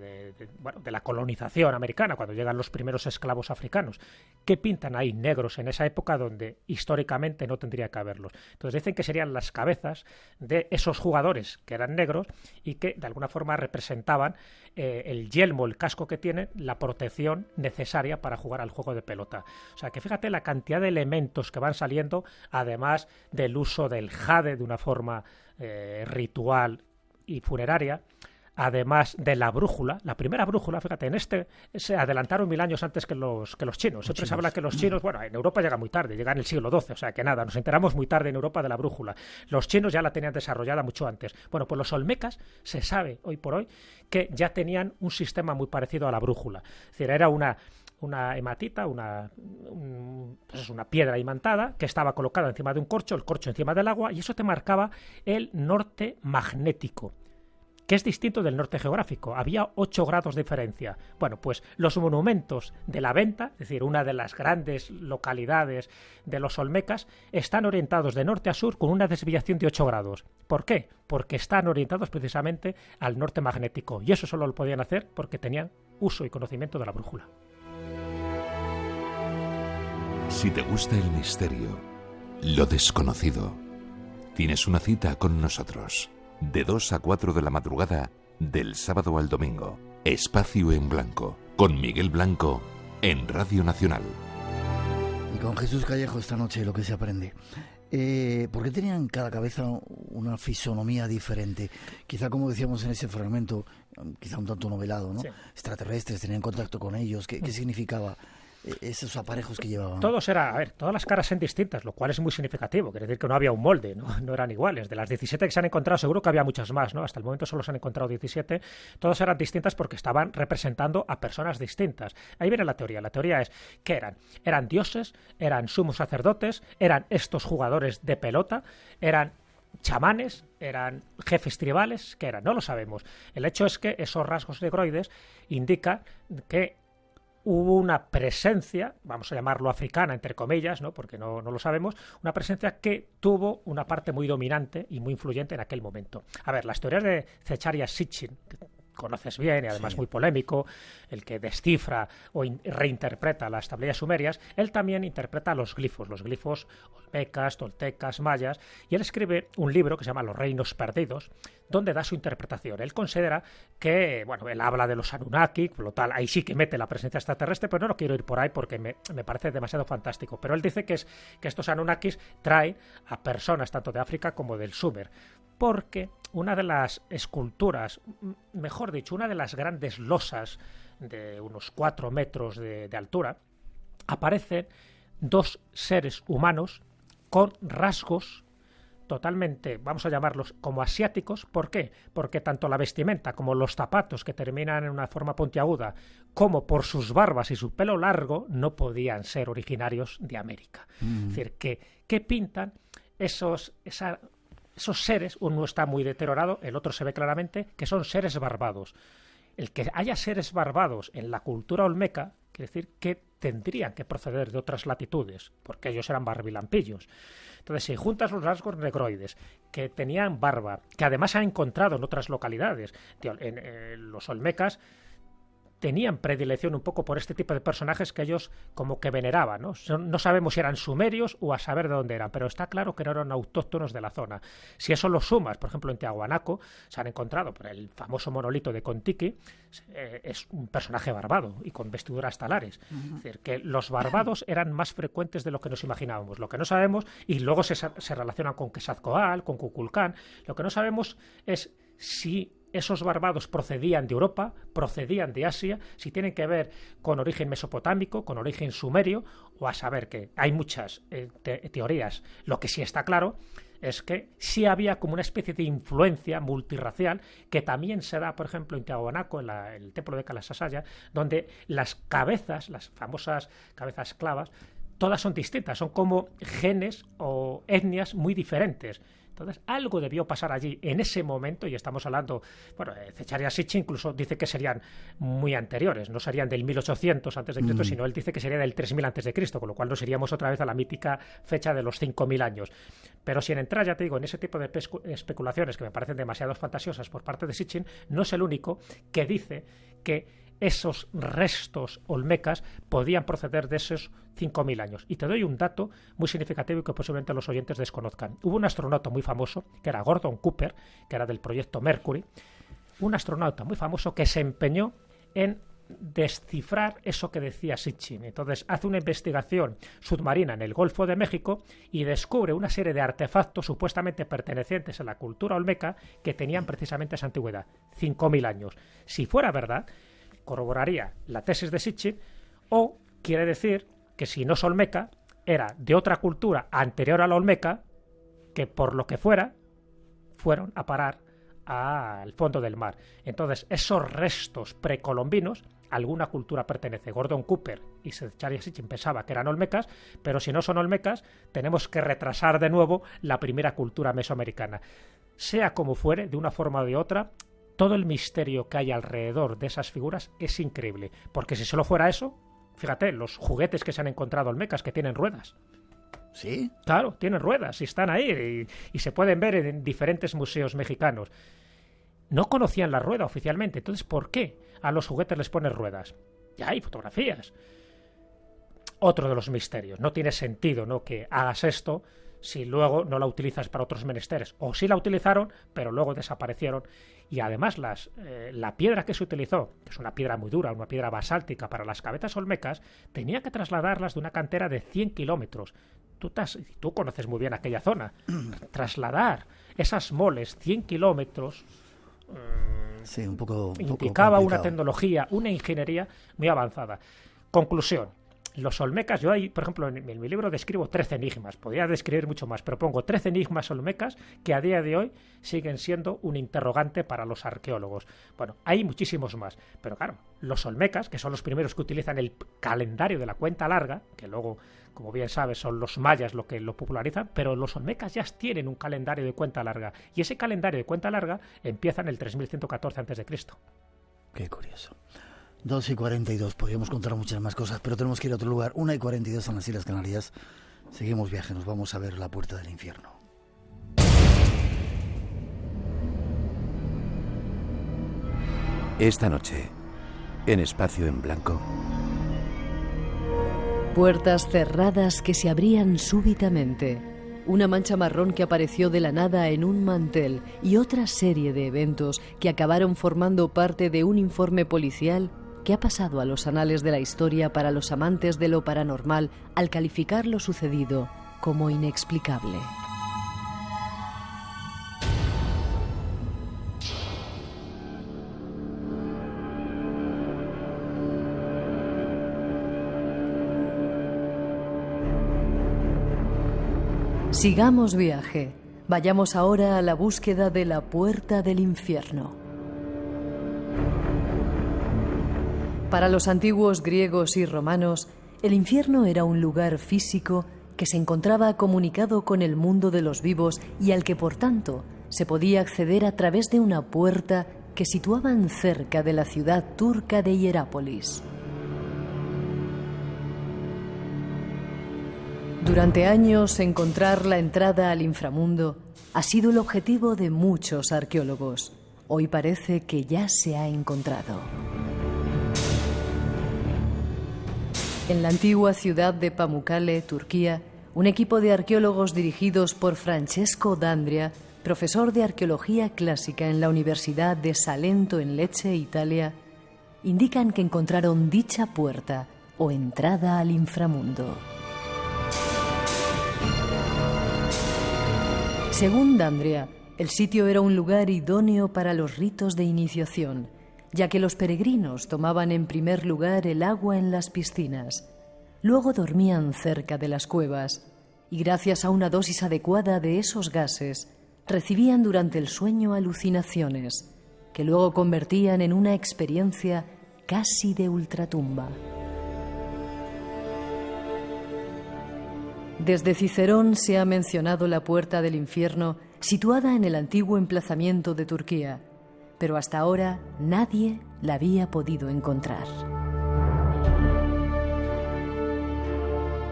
colonización americana, cuando llegan los primeros esclavos africanos. ¿Qué pintan ahí negros en esa época donde históricamente no tendría que haberlos? Entonces dicen que serían las cabezas de esos jugadores que eran negros y que de alguna forma representaban el yelmo, el casco que tienen, la protección necesaria para jugar al juego de pelota. O sea que fíjate la cantidad de elementos que van saliendo, además del uso del jade de una forma ritual y funeraria, además de la brújula. La primera brújula, fíjate, se adelantaron 1000 años antes que los chinos. Siempre se habla que los chinos, bueno, en Europa llega muy tarde, llega en el siglo XII, o sea que nada, nos enteramos muy tarde en Europa de la brújula. Los chinos ya la tenían desarrollada mucho antes. Bueno, pues los olmecas se sabe hoy por hoy que ya tenían un sistema muy parecido a la brújula. Es decir, era una hematita, una piedra imantada que estaba colocada encima de un corcho, el corcho encima del agua, y eso te marcaba el norte magnético. que es distinto del norte geográfico. Había 8 grados de diferencia. Bueno, pues los monumentos de la Venta, es decir, una de las grandes localidades de los olmecas, están orientados de norte a sur con una desviación de 8 grados. ¿Por qué? Porque están orientados precisamente al norte magnético. Y eso solo lo podían hacer porque tenían uso y conocimiento de la brújula. Si te gusta el misterio, lo desconocido, tienes una cita con nosotros. De 2 a 4 de la madrugada, del sábado al domingo. Espacio en Blanco, con Miguel Blanco, en Radio Nacional. Y con Jesús Callejo esta noche lo que se aprende. ¿Por qué tenían cada cabeza una fisonomía diferente? Quizá, como decíamos en ese fragmento, quizá un tanto novelado, ¿no? Sí. Extraterrestres, tenían contacto con ellos. ¿Qué significaba esos aparejos que llevaban? Todas las caras eran distintas, lo cual es muy significativo. Quiere decir que no había un molde, no eran iguales. De las 17 que se han encontrado, seguro que había muchas más, ¿no? Hasta el momento solo se han encontrado 17. Todas eran distintas porque estaban representando a personas distintas. Ahí viene la teoría. La teoría es, ¿qué eran? ¿Eran dioses? ¿Eran sumos sacerdotes? ¿Eran estos jugadores de pelota? ¿Eran chamanes? ¿Eran jefes tribales? ¿Qué eran? No lo sabemos. El hecho es que esos rasgos negroides indican que hubo una presencia, vamos a llamarlo africana, entre comillas, ¿no? Porque no lo sabemos, una presencia que tuvo una parte muy dominante y muy influyente en aquel momento. A ver, las teorías de Zecharia Sitchin, que conoces bien y además muy polémico, el que descifra o reinterpreta las tablillas sumerias, él también interpreta los glifos olmecas, toltecas, mayas, y él escribe un libro que se llama Los Reinos Perdidos, donde da su interpretación. Él considera que, bueno, él habla de los Anunnaki, por lo tal, ahí sí que mete la presencia extraterrestre, pero no quiero ir por ahí porque me parece demasiado fantástico. Pero él dice que estos Anunnakis traen a personas tanto de África como del Sumer, porque una de las esculturas, mejor dicho, una de las grandes losas de unos 4 metros de altura, aparecen 2 seres humanos con rasgos totalmente, vamos a llamarlos como asiáticos. ¿Por qué? Porque tanto la vestimenta como los zapatos, que terminan en una forma puntiaguda, como por sus barbas y su pelo largo, no podían ser originarios de América. Es decir, que pintan esos seres. Uno está muy deteriorado, el otro se ve claramente que son seres barbados. El que haya seres barbados en la cultura olmeca quiere decir que tendrían que proceder de otras latitudes, porque ellos eran barbilampillos. Entonces, si juntas los rasgos negroides, que tenían barba, que además se han encontrado en otras localidades, los olmecas tenían predilección un poco por este tipo de personajes que ellos como que veneraban, ¿no? No sabemos si eran sumerios o a saber de dónde eran, pero está claro que no eran autóctonos de la zona. Si eso lo sumas, por ejemplo, en Tiahuanaco se han encontrado por el famoso monolito de Contiki, es un personaje barbado y con vestiduras talares. Es decir, que los barbados eran más frecuentes de lo que nos imaginábamos. Lo que no sabemos, y luego se relacionan con Quetzalcóatl, con Kukulcán, lo que no sabemos es si esos barbados procedían de Europa, procedían de Asia, si tienen que ver con origen mesopotámico, con origen sumerio, o a saber que hay muchas teorías. Lo que sí está claro es que sí había como una especie de influencia multirracial que también se da, por ejemplo, en Tiahuanaco, en el templo de Kalasasaya, donde las cabezas, las famosas cabezas esclavas, todas son distintas, son como genes o etnias muy diferentes. Entonces, algo debió pasar allí en ese momento, y estamos hablando, bueno, Zecharia Sitchin incluso dice que serían muy anteriores, no serían del 1800 a.C., sino él dice que sería del 3000 a.C., con lo cual nos iríamos otra vez a la mítica fecha de los 5000 años. Pero sin entrar, ya te digo, en ese tipo de especulaciones que me parecen demasiado fantasiosas por parte de Sitchin, no es el único que dice que esos restos olmecas podían proceder de esos 5000 años. Y te doy un dato muy significativo y que posiblemente los oyentes desconozcan. Hubo un astronauta muy famoso, que era Gordon Cooper, que era del proyecto Mercury, un astronauta muy famoso que se empeñó en descifrar eso que decía Sitchin. Entonces hace una investigación submarina en el Golfo de México y descubre una serie de artefactos supuestamente pertenecientes a la cultura olmeca que tenían precisamente esa antigüedad, 5000 años. Si fuera verdad, corroboraría la tesis de Sitchin, o quiere decir que si no es olmeca, era de otra cultura anterior a la olmeca, que por lo que fuera, fueron a parar al fondo del mar. Entonces, esos restos precolombinos, alguna cultura pertenece. Gordon Cooper y Zecharia Sitchin pensaba que eran olmecas, pero si no son olmecas, tenemos que retrasar de nuevo la primera cultura mesoamericana. Sea como fuere, de una forma o de otra, todo el misterio que hay alrededor de esas figuras es increíble. Porque si solo fuera eso, fíjate, los juguetes que se han encontrado olmecas que tienen ruedas. ¿Sí? Claro, tienen ruedas y están ahí y se pueden ver en diferentes museos mexicanos. No conocían la rueda oficialmente, entonces ¿por qué a los juguetes les ponen ruedas? Ya hay fotografías. Otro de los misterios. No tiene sentido, ¿no?, que hagas esto si luego no la utilizas para otros menesteres. O sí la utilizaron, pero luego desaparecieron. Y además la piedra que se utilizó, que es una piedra muy dura, una piedra basáltica para las cabezas olmecas, tenía que trasladarlas de una cantera de 100 kilómetros. Tú conoces muy bien aquella zona. Trasladar esas moles 100 kilómetros sí, un poco implicaba complicado. una tecnología, una ingeniería muy avanzada. Conclusión. Los olmecas, yo ahí, por ejemplo, en mi libro describo 13 enigmas, podría describir mucho más, pero pongo 13 enigmas olmecas que a día de hoy siguen siendo un interrogante para los arqueólogos. Bueno, hay muchísimos más, pero claro, los olmecas, que son los primeros que utilizan el calendario de la cuenta larga, que luego, como bien sabes, son los mayas lo que lo popularizan, pero los olmecas ya tienen un calendario de cuenta larga, y ese calendario de cuenta larga empieza en el 3114 a.C. Qué curioso. 2:42, podríamos contar muchas más cosas, pero tenemos que ir a otro lugar. 1:42 en las Islas Canarias. Seguimos viaje, nos vamos a ver la puerta del infierno. Esta noche, en Espacio en Blanco. Puertas cerradas que se abrían súbitamente. Una mancha marrón que apareció de la nada en un mantel y otra serie de eventos que acabaron formando parte de un informe policial que ha pasado a los anales de la historia para los amantes de lo paranormal al calificar lo sucedido como inexplicable. Sigamos viaje. Vayamos ahora a la búsqueda de la puerta del infierno. Para los antiguos griegos y romanos, el infierno era un lugar físico que se encontraba comunicado con el mundo de los vivos y al que, por tanto, se podía acceder a través de una puerta que situaban cerca de la ciudad turca de Hierápolis. Durante años, encontrar la entrada al inframundo ha sido el objetivo de muchos arqueólogos. Hoy parece que ya se ha encontrado. En la antigua ciudad de Pamukkale, Turquía, un equipo de arqueólogos dirigidos por Francesco D'Andria, profesor de arqueología clásica en la Universidad de Salento en Lecce, Italia, indican que encontraron dicha puerta o entrada al inframundo. Según D'Andria, el sitio era un lugar idóneo para los ritos de iniciación, ya que los peregrinos tomaban en primer lugar el agua en las piscinas, luego dormían cerca de las cuevas y gracias a una dosis adecuada de esos gases recibían durante el sueño alucinaciones que luego convertían en una experiencia casi de ultratumba. Desde Cicerón se ha mencionado la puerta del infierno situada en el antiguo emplazamiento de Turquía, pero hasta ahora nadie la había podido encontrar.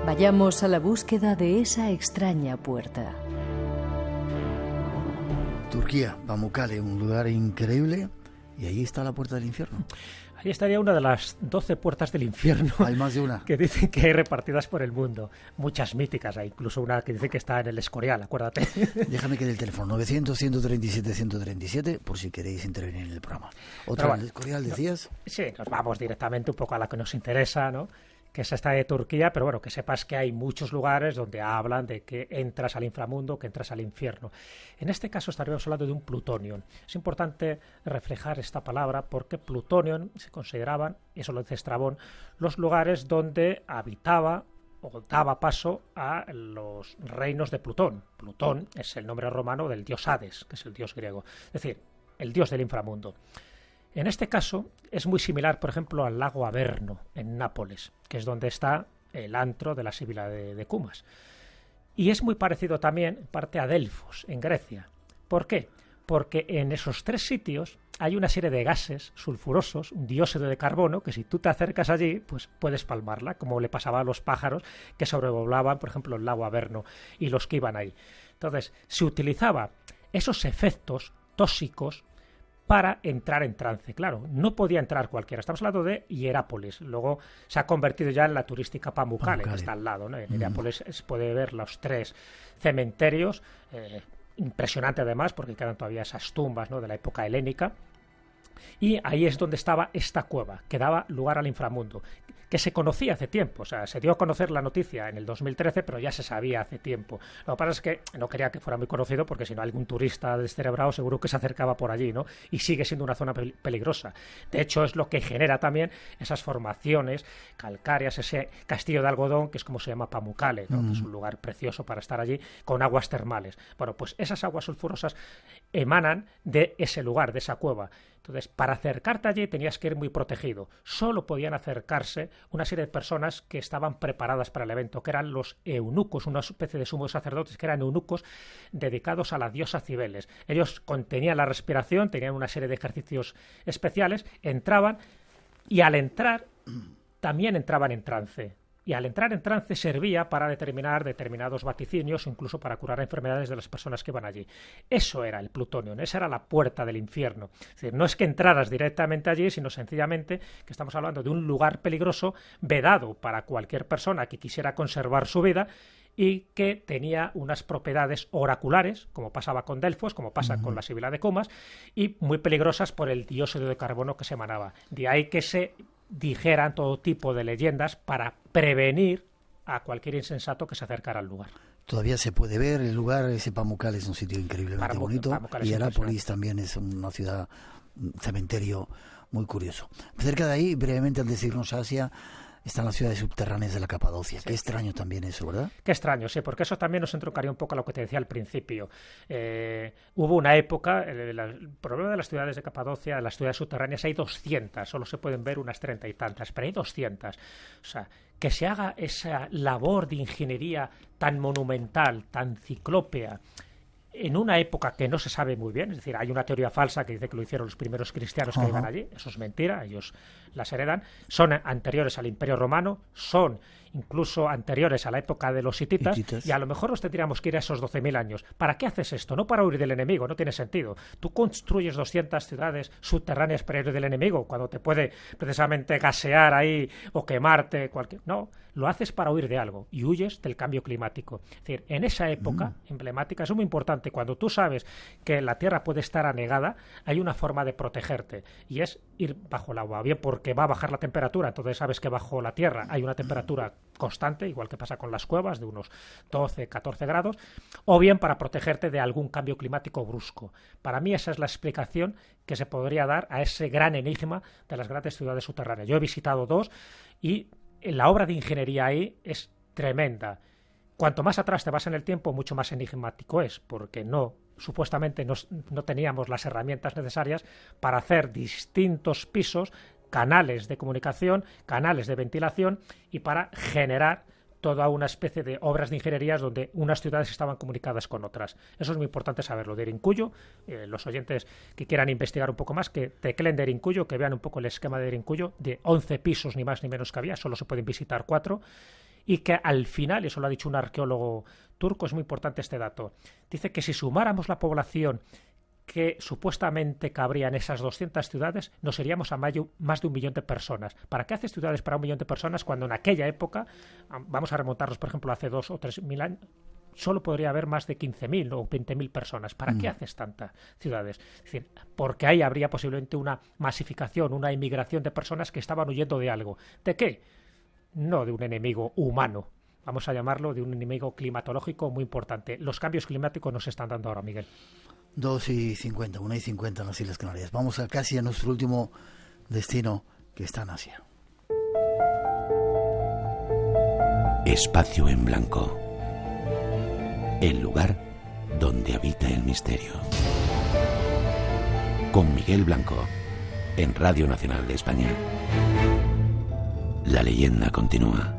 Vayamos a la búsqueda de esa extraña puerta. Turquía, Pamukkale, un lugar increíble, y ahí está la puerta del infierno. Ahí estaría una de las 12 puertas del infierno. Hay más de una. Que dicen que hay repartidas por el mundo. Muchas míticas, hay incluso una que dice que está en el Escorial, acuérdate. Déjame que dé el teléfono, 900-137-137, por si queréis intervenir en el programa. ¿Otra bueno, en el Escorial decías? Sí, nos vamos directamente un poco a la que nos interesa, ¿no? Que es esta de Turquía, pero bueno, que sepas que hay muchos lugares donde hablan de que entras al inframundo, que entras al infierno. En este caso estaríamos hablando de un plutonium. Es importante reflejar esta palabra porque plutonium se consideraban, y eso lo dice Estrabón, los lugares donde habitaba o daba paso a los reinos de Plutón. Plutón es el nombre romano del dios Hades, que es el dios griego, es decir, el dios del inframundo. En este caso es muy similar, por ejemplo, al lago Averno, en Nápoles, que es donde está el antro de la Sibila de Cumas. Y es muy parecido también, en parte, a Delfos, en Grecia. ¿Por qué? Porque en esos tres sitios hay una serie de gases sulfurosos, un dióxido de carbono, que si tú te acercas allí, pues puedes palmarla, como le pasaba a los pájaros que sobrevolaban, por ejemplo, el lago Averno y los que iban ahí. Entonces, se utilizaba esos efectos tóxicos para entrar en trance. Claro, no podía entrar cualquiera. Estamos hablando de Hierápolis. Luego se ha convertido ya en la turística Pamukkale, que está al lado, ¿no? En Hierápolis se puede ver los 3 cementerios, impresionante además, porque quedan todavía esas tumbas, ¿no?, de la época helénica. Y ahí es donde estaba esta cueva, que daba lugar al inframundo, que se conocía hace tiempo. O sea, se dio a conocer la noticia en el 2013, pero ya se sabía hace tiempo. Lo que pasa es que no quería que fuera muy conocido, porque si no, algún turista descerebrado seguro que se acercaba por allí, ¿no? Y sigue siendo una zona peligrosa. De hecho, es lo que genera también esas formaciones calcáreas, ese castillo de algodón, que es como se llama Pamukkale, ¿no? Que es un lugar precioso para estar allí, con aguas termales. Bueno, pues esas aguas sulfurosas emanan de ese lugar, de esa cueva. Entonces, para acercarte allí tenías que ir muy protegido. Solo podían acercarse una serie de personas que estaban preparadas para el evento, que eran los eunucos, una especie de sumos sacerdotes que eran eunucos dedicados a la diosa Cibeles. Ellos contenían la respiración, tenían una serie de ejercicios especiales, entraban y al entrar también entraban en trance. Y al entrar en trance servía para determinar determinados vaticinios, incluso para curar enfermedades de las personas que iban allí. Eso era el plutonio, esa era la puerta del infierno. Es decir, no es que entraras directamente allí, sino sencillamente que estamos hablando de un lugar peligroso, vedado para cualquier persona que quisiera conservar su vida, y que tenía unas propiedades oraculares, como pasaba con Delfos, como pasa con la Sibila de Comas, y muy peligrosas por el dióxido de carbono que se emanaba. De ahí que se dijeran todo tipo de leyendas para prevenir a cualquier insensato que se acercara al lugar. Todavía se puede ver el lugar, ese Pamukkale es un sitio increíblemente bonito, y Hierápolis también es una ciudad, un cementerio muy curioso. Cerca de ahí, brevemente antes de irnos a Asia, están las ciudades subterráneas de la Capadocia. Sí. Qué extraño también eso, ¿verdad? Qué extraño, sí, porque eso también nos entroncaría un poco a lo que te decía al principio. Hubo una época, el problema de las ciudades de Capadocia, de las ciudades subterráneas, hay 200, solo se pueden ver unas 30 y tantas, pero hay 200. O sea, que se haga esa labor de ingeniería tan monumental, tan ciclópea, en una época que no se sabe muy bien, es decir, hay una teoría falsa que dice que lo hicieron los primeros cristianos que iban allí, eso es mentira, ellos las heredan, son anteriores al Imperio Romano, son incluso anteriores a la época de los hititas, y a lo mejor nos tendríamos que ir a esos 12.000 años. ¿Para qué haces esto? No para huir del enemigo, no tiene sentido. Tú construyes 200 ciudades subterráneas para huir del enemigo, cuando te puede precisamente gasear ahí o quemarte, no, lo haces para huir de algo y huyes del cambio climático. Es decir, en esa época emblemática es muy importante, cuando tú sabes que la Tierra puede estar anegada, hay una forma de protegerte, y es ir bajo el agua, bien porque va a bajar la temperatura, entonces sabes que bajo la Tierra hay una temperatura constante, igual que pasa con las cuevas, de unos 12, 14 grados, o bien para protegerte de algún cambio climático brusco. Para mí esa es la explicación que se podría dar a ese gran enigma de las grandes ciudades subterráneas. Yo he visitado 2 y la obra de ingeniería ahí es tremenda. Cuanto más atrás te vas en el tiempo, mucho más enigmático es, porque supuestamente no teníamos las herramientas necesarias para hacer distintos pisos, canales de comunicación, canales de ventilación, y para generar toda una especie de obras de ingeniería donde unas ciudades estaban comunicadas con otras. Eso es muy importante saberlo. De Erinkuyu, los oyentes que quieran investigar un poco más, que tecleen de Erinkuyu, que vean un poco el esquema de Erinkuyu, de 11 pisos ni más ni menos que había, solo se pueden visitar 4, y que al final, eso lo ha dicho un arqueólogo turco, es muy importante este dato, dice que si sumáramos la población que supuestamente cabría en esas 200 ciudades, nos iríamos a más de 1 millón de personas. ¿Para qué haces ciudades para 1 millón de personas cuando en aquella época, vamos a remontarnos por ejemplo hace 2 o 3 mil años, solo podría haber más de 15.000 o 20.000 personas? ¿Para qué haces tantas ciudades? Es decir, porque ahí habría posiblemente una masificación, una inmigración de personas que estaban huyendo de algo. ¿De qué? No de un enemigo humano, vamos a llamarlo de un enemigo climatológico muy importante. Los cambios climáticos nos están dando ahora, Miguel. 2:50, 1:50 en las Islas Canarias. Vamos casi a nuestro último destino, que está en Asia. Espacio en Blanco. El lugar donde habita el misterio. Con Miguel Blanco, en Radio Nacional de España. La leyenda continúa.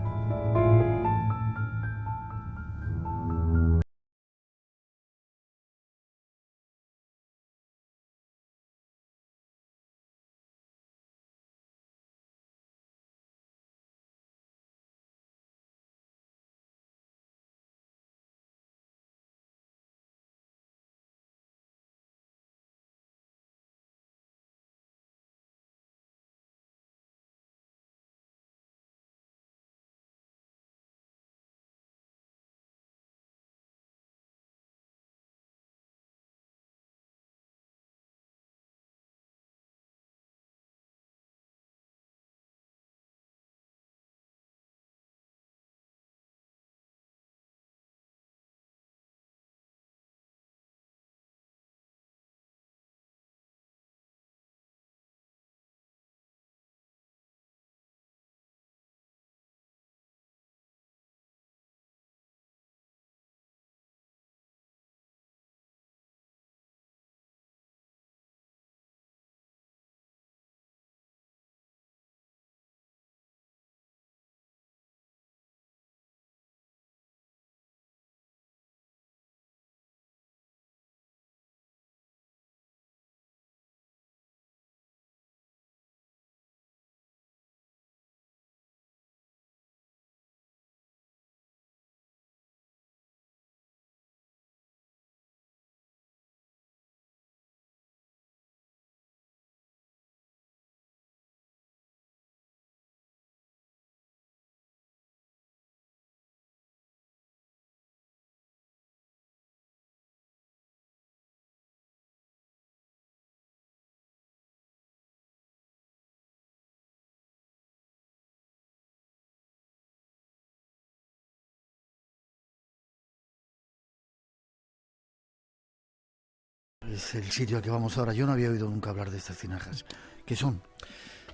es el sitio al que vamos ahora. Yo no había oído nunca hablar de estas tinajas. ¿Qué son?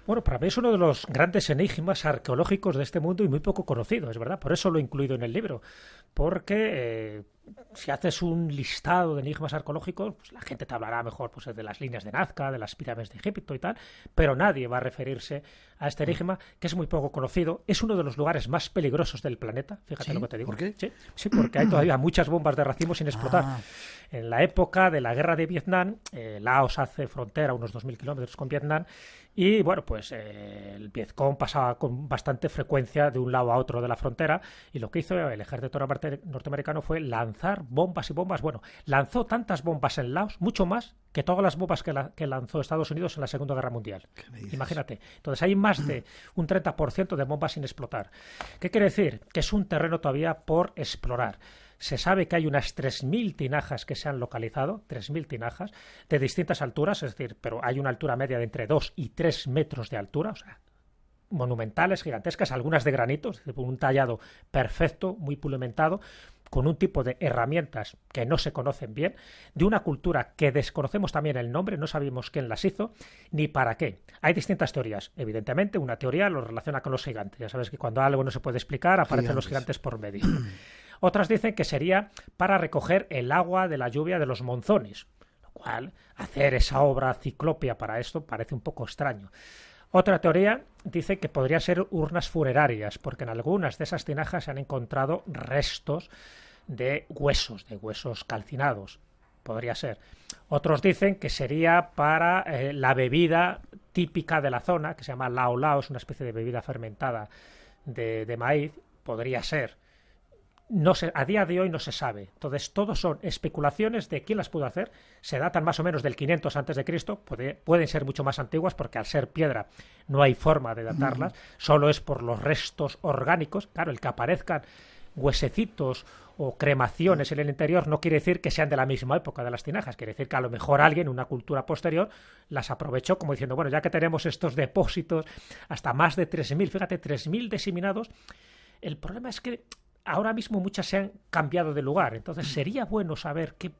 Bueno, para mí es uno de los grandes enigmas arqueológicos de este mundo y muy poco conocido, es verdad. Por eso lo he incluido en el libro. Porque si haces un listado de enigmas arqueológicos, pues la gente te hablará mejor pues, de las líneas de Nazca, de las pirámides de Egipto y tal, pero nadie va a referirse a este enigma, que es muy poco conocido. Es uno de los lugares más peligrosos del planeta, fíjate lo que te digo. ¿Por qué? Sí, porque hay todavía muchas bombas de racimo sin explotar. En la época de la guerra de Vietnam, Laos hace frontera, unos 2.000 kilómetros con Vietnam, y bueno, pues el Vietcong pasaba con bastante frecuencia de un lado a otro de la frontera, y lo que hizo el ejército norteamericano fue lanzar bombas y bombas. Bueno, lanzó tantas bombas en Laos, mucho más que todas las bombas que lanzó Estados Unidos en la Segunda Guerra Mundial. Imagínate. Entonces hay más de un 30% de bombas sin explotar. ¿Qué quiere decir? Que es un terreno todavía por explorar. Se sabe que hay unas 3.000 tinajas que se han localizado, 3.000 tinajas, de distintas alturas, es decir, pero hay una altura media de entre 2 y 3 metros de altura, o sea, monumentales, gigantescas, algunas de granito, es decir, un tallado perfecto, muy pulimentado, con un tipo de herramientas que no se conocen bien, de una cultura que desconocemos también el nombre, no sabemos quién las hizo, ni para qué. Hay distintas teorías. Evidentemente, una teoría lo relaciona con los gigantes. Ya sabes que cuando algo no se puede explicar, aparecen los gigantes por medio. Otras dicen que sería para recoger el agua de la lluvia de los monzones, lo cual hacer esa obra ciclópea para esto parece un poco extraño. Otra teoría dice que podrían ser urnas funerarias, porque en algunas de esas tinajas se han encontrado restos de huesos calcinados. Podría ser. Otros dicen que sería para la bebida típica de la zona, que se llama lao lao, es una especie de bebida fermentada de maíz. Podría ser. No sé, a día de hoy no se sabe. Entonces, todos son especulaciones de quién las pudo hacer. Se datan más o menos del 500 a.C. Pueden ser mucho más antiguas porque al ser piedra no hay forma de datarlas. Solo es por los restos orgánicos. Claro, el que aparezcan huesecitos o cremaciones en el interior no quiere decir que sean de la misma época de las tinajas. Quiere decir que a lo mejor alguien, una cultura posterior, las aprovechó como diciendo, bueno, ya que tenemos estos depósitos, hasta más de 3.000, fíjate, 3.000 diseminados. El problema es que ahora mismo muchas se han cambiado de lugar, entonces sería bueno saber qué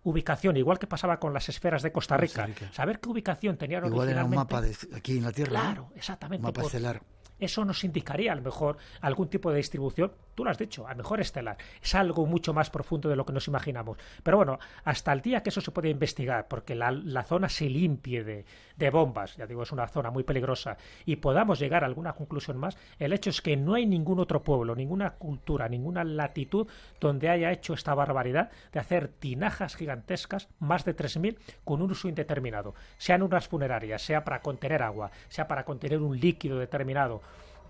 ubicación, igual que pasaba con las esferas de Costa Rica, saber qué ubicación tenían originalmente. Igual era un mapa de aquí en la Tierra. Claro, exactamente. Un mapa estelar. Eso nos indicaría a lo mejor algún tipo de distribución, tú lo has dicho, a lo mejor estelar. Es algo mucho más profundo de lo que nos imaginamos. Pero bueno, hasta el día que eso se puede investigar, porque la zona se limpie de bombas, ya digo, es una zona muy peligrosa, y podamos llegar a alguna conclusión más, el hecho es que no hay ningún otro pueblo, ninguna cultura, ninguna latitud donde haya hecho esta barbaridad de hacer tinajas gigantescas, más de 3.000, con un uso indeterminado. Sean unas funerarias, sea para contener agua, sea para contener un líquido determinado,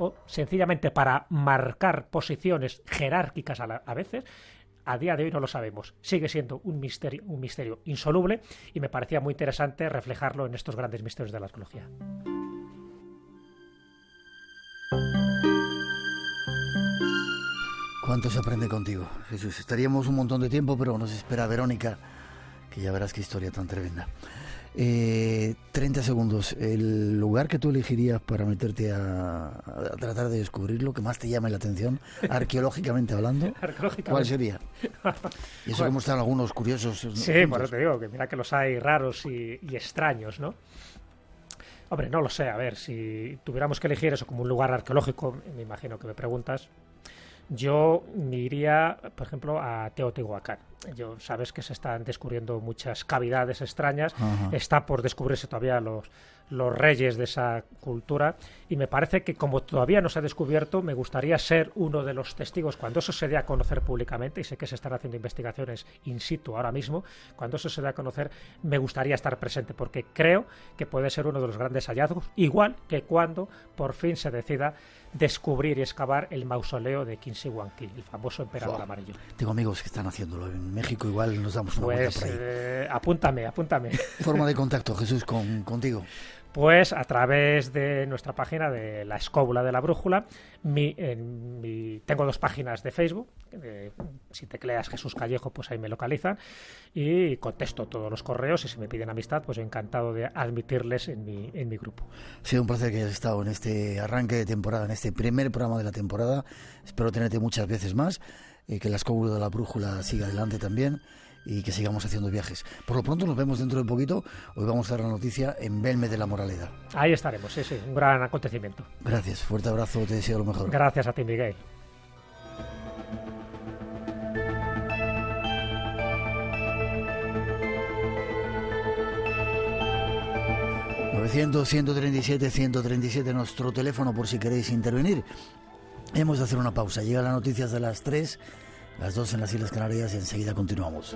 o sencillamente para marcar posiciones jerárquicas a veces. A día de hoy no lo sabemos. Sigue siendo un misterio insoluble, y me parecía muy interesante reflejarlo en estos grandes misterios de la arqueología. ¿Cuánto se aprende contigo, Jesús? Estaríamos un montón de tiempo, pero nos espera Verónica, que ya verás qué historia tan tremenda. 30 segundos. El lugar que tú elegirías para meterte a tratar de descubrir lo que más te llame la atención, arqueológicamente hablando, ¿cuál sería? Y eso, como están algunos curiosos. Sí, por eso te digo, que mira que los hay raros y extraños, ¿no? Hombre, no lo sé. A ver, si tuviéramos que elegir eso como un lugar arqueológico, me imagino que me preguntas, yo me iría, por ejemplo, a Teotihuacán. Sabes que se están descubriendo muchas cavidades extrañas. Ajá. Está por descubrirse todavía los reyes de esa cultura, y me parece que como todavía no se ha descubierto, me gustaría ser uno de los testigos cuando eso se dé a conocer públicamente, y sé que se están haciendo investigaciones in situ ahora mismo. Cuando eso se dé a conocer, me gustaría estar presente, porque creo que puede ser uno de los grandes hallazgos, igual que cuando por fin se decida descubrir y excavar el mausoleo de Qin Shi Huangdi, el famoso emperador amarillo. Tengo amigos que están haciéndolo en México, igual nos damos una vuelta por ahí. Apúntame. Forma de contacto, Jesús, contigo. Pues a través de nuestra página de La Escóbula de la Brújula. Tengo 2 páginas de Facebook. Si tecleas Jesús Callejo, pues ahí me localizan, y contesto todos los correos, y si me piden amistad, pues encantado de admitirles en mi grupo. Ha sido un placer que hayas estado en este arranque de temporada, en este primer programa de la temporada. Espero tenerte muchas veces más, que La Escóbula de la Brújula siga adelante también, y que sigamos haciendo viajes. Por lo pronto nos vemos dentro de poquito. Hoy vamos a dar la noticia en Belme de la Moraleda. Ahí estaremos, sí, un gran acontecimiento. Gracias, fuerte abrazo, te deseo lo mejor. Gracias a ti, Miguel. ...137 nuestro teléfono por si queréis intervenir. Hemos de hacer una pausa. Llegan las noticias de las 3, las 2 en las Islas Canarias y enseguida continuamos.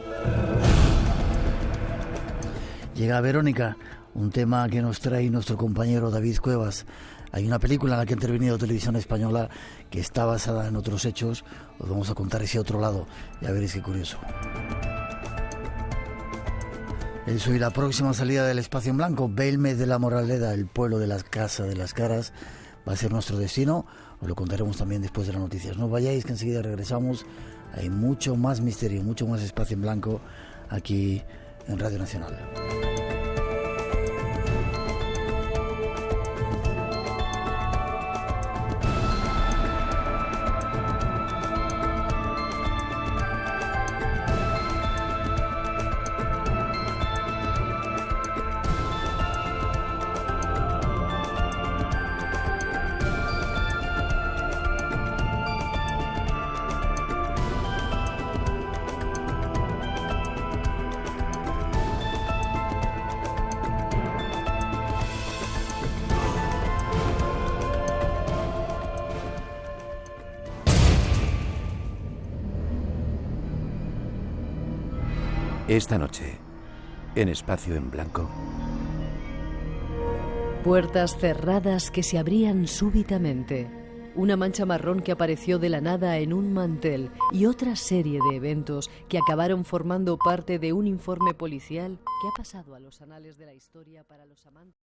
Llega Verónica, un tema que nos trae nuestro compañero David Cuevas. Hay una película en la que ha intervenido Televisión Española que está basada en otros hechos. Os vamos a contar ese otro lado. Ya veréis qué curioso. Eso y la próxima salida del Espacio en Blanco, Belme de la Moraleda, el pueblo de las casas de las caras, va a ser nuestro destino. Os lo contaremos también después de las noticias. No os vayáis, que enseguida regresamos. Hay mucho más misterio, mucho más Espacio en Blanco aquí en Radio Nacional. Esta noche, en Espacio en Blanco. Puertas cerradas que se abrían súbitamente. Una mancha marrón que apareció de la nada en un mantel y otra serie de eventos que acabaron formando parte de un informe policial que ha pasado a los anales de la historia para los amantes.